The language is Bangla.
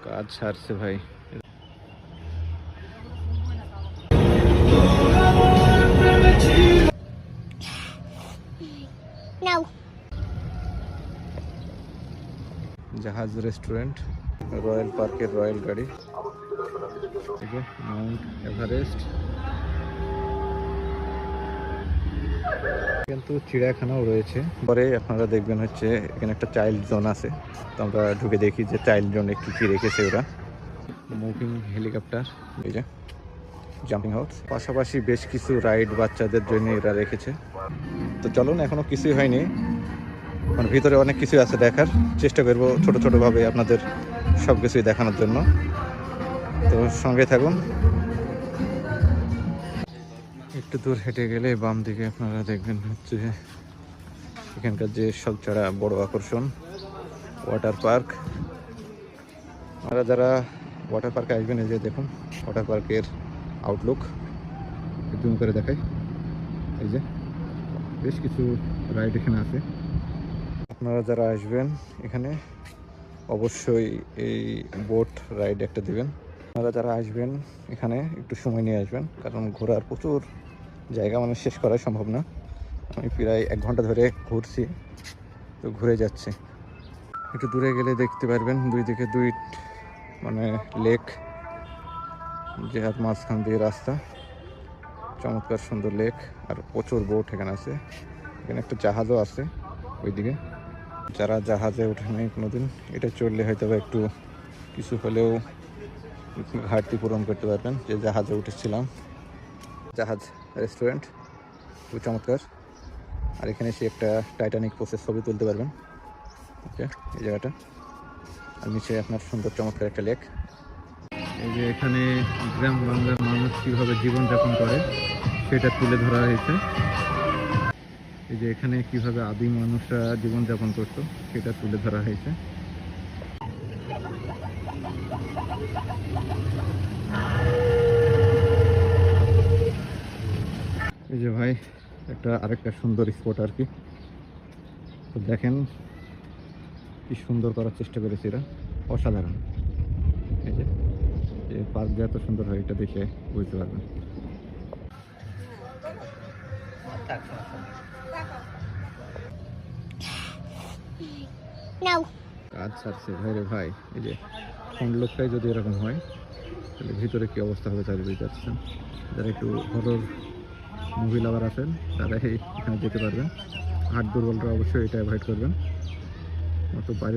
কাজ ছাড়ছে ভাই। জাহাজ রেস্টুরেন্ট, রয়্যাল পার্কের রয়্যাল গাড়ি, মাউন্ট এভারেস্ট, কিন্তু চিড়িয়াখানাও রয়েছে। পরে আপনারা দেখবেন হচ্ছে এখানে একটা চাইল্ড জোন আছে, তো আমরা ঢুকে দেখি যে চাইল্ড জোনে কি কি রেখেছে ওরা। মুভিং হেলিকপ্টার, এই যে জাম্পিং হাউস, পাশাপাশি বেশ কিছু রাইড বাচ্চাদের জন্য এরা রেখেছে। তো চলুন, এখনো কিছুই হয়নি, মানে ভিতরে অনেক কিছু আছে দেখার। চেষ্টা করবো ছোট ছোটভাবে আপনাদের সব কিছুই দেখানোর জন্য, তো সঙ্গে থাকুন। একটু দূর হেঁটে গেলে বাম দিকে আপনারা দেখবেন হচ্ছে এখানকার যে সবচেয়ে বড় আকর্ষণ ওয়াটার পার্ক। আপনারা যারা ওয়াটার পার্কে আসবেন, এই যে দেখুন ওয়াটার পার্কের আউটলুক, জুম করে দেখাই। এই যে বেশ কিছু রাইড এখানে আছে। আপনারা যারা আসবেন এখানে অবশ্যই এই বোট রাইড একটা দিবেন। আপনারা যারা আসবেন এখানে একটু সময় নিয়ে আসবেন, কারণ ঘোরার প্রচুর জায়গা, মানে শেষ করা সম্ভব না। আমি প্রায় 1 ঘন্টা ধরে ঘুরছি, তো ঘুরে যাচ্ছে। একটু দূরে গেলে দেখতে পারবেন দুই দিকে দুই মানে লেক, যে হাত মাঝখান দিয়ে রাস্তা, চমৎকার সুন্দর লেক, আর প্রচুর বোট এখানে আছে। এখানে একটা জাহাজও আছে ওইদিকে। যারা জাহাজে ওঠেনি কোনোদিন, এটা চললে হয়তো একটু কিছু হলেও ঘাটতি পূরণ করতে পারবেন। যে জাহাজে উঠেছিলাম, জাহাজ রেস্টুরেন্ট, খুব চমৎকার। আর এখানে এসে একটা টাইটানিক পোস্টের ছবি তুলতে পারবেন। ওকে, এই জায়গাটা, আর নিচে আপনার সুন্দর চমৎকার একটা লেক। এই যে এখানে গ্রাম বাংলার মানুষ কীভাবে জীবনযাপন করে সেটা তুলে ধরা হয়েছে। এই যে এখানে কিভাবে আদিম মানুষরা জীবনযাপন করতো সেটা তুলে ধরা হয়েছে। এই যে ভাই একটা আরেকটা সুন্দর স্পট আর কি, তো দেখেন কি সুন্দর করার চেষ্টা করেছে এরা, অসাধারণ। এই যে পার্ক যে এত সুন্দর হয় এটা দেখে বুঝতে পারবেন। কাজ ছাড়ছে ভাই রে ভাই। এই যে ফ্রন্ট লুকটাই যদি এরকম হয় তাহলে ভিতরে কি অবস্থা হবে তাহলে বুঝতে পারছেন। যারা একটু হরর মুভি লাভার আছেন তারা এখানে যেতে পারবেন। হার্ট দুর্বলরা অবশ্যই এটা অ্যাভয়েড করবেন। বাইরে